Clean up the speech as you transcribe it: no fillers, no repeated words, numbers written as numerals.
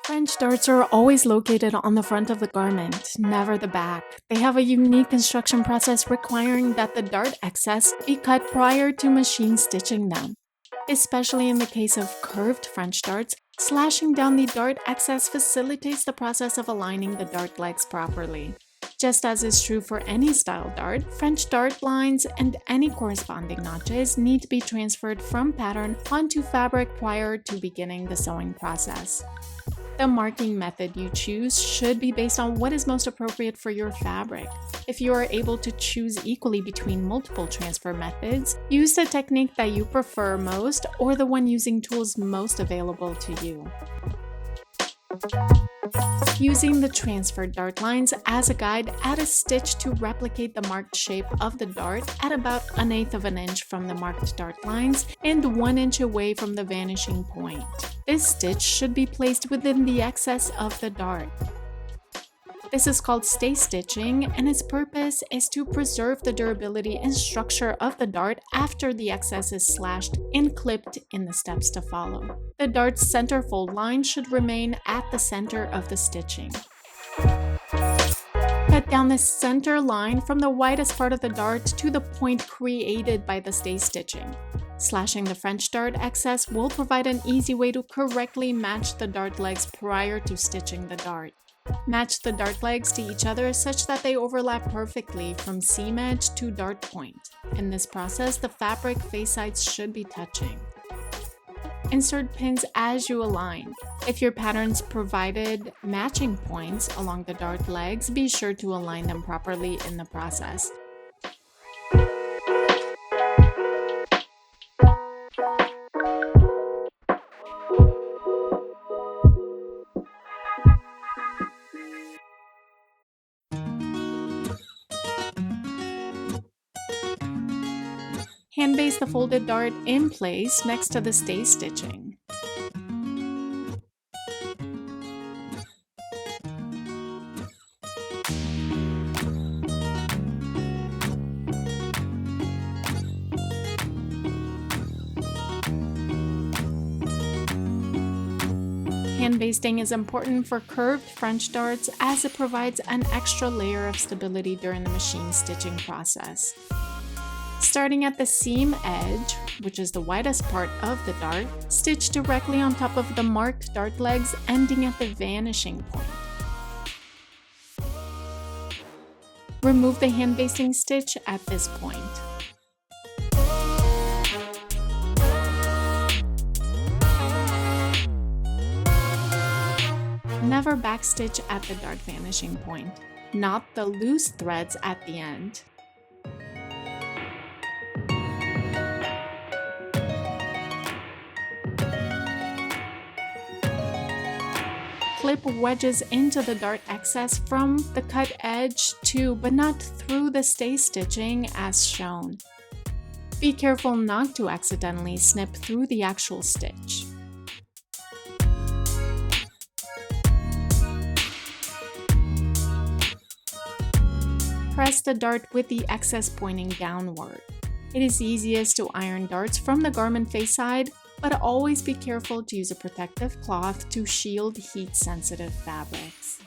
French darts are always located on the front of the garment, never the back. They have a unique construction process requiring that the dart excess be cut prior to machine stitching them. Especially in the case of curved French darts, slashing down the dart excess facilitates the process of aligning the dart legs properly. Just as is true for any style dart, French dart lines and any corresponding notches need to be transferred from pattern onto fabric prior to beginning the sewing process. The marking method you choose should be based on what is most appropriate for your fabric. If you are able to choose equally between multiple transfer methods, use the technique that you prefer most or the one using tools most available to you. Using the transferred dart lines as a guide, add a stitch to replicate the marked shape of the dart at about 1/8 of an inch from the marked dart lines and 1 inch away from the vanishing point. This stitch should be placed within the excess of the dart. This is called stay stitching, and its purpose is to preserve the durability and structure of the dart after the excess is slashed and clipped in the steps to follow. The dart's center fold line should remain at the center of the stitching. Cut down the center line from the widest part of the dart to the point created by the stay stitching. Slashing the French dart excess will provide an easy way to correctly match the dart legs prior to stitching the dart. Match the dart legs to each other such that they overlap perfectly from seam edge to dart point. In this process, the fabric face sides should be touching. Insert pins as you align. If your patterns provided matching points along the dart legs, be sure to align them properly in the process. Hand base the folded dart in place next to the stay stitching. Hand basting is important for curved French darts as it provides an extra layer of stability during the machine stitching process. Starting at the seam edge, which is the widest part of the dart, stitch directly on top of the marked dart legs, ending at the vanishing point. Remove the hand basting stitch at this point. Never backstitch at the dart vanishing point, not the loose threads at the end. Clip wedges into the dart excess from the cut edge to, but not through the stay stitching as shown. Be careful not to accidentally snip through the actual stitch. Press the dart with the excess pointing downward. It is easiest to iron darts from the garment face side, but always be careful to use a protective cloth to shield heat-sensitive fabrics.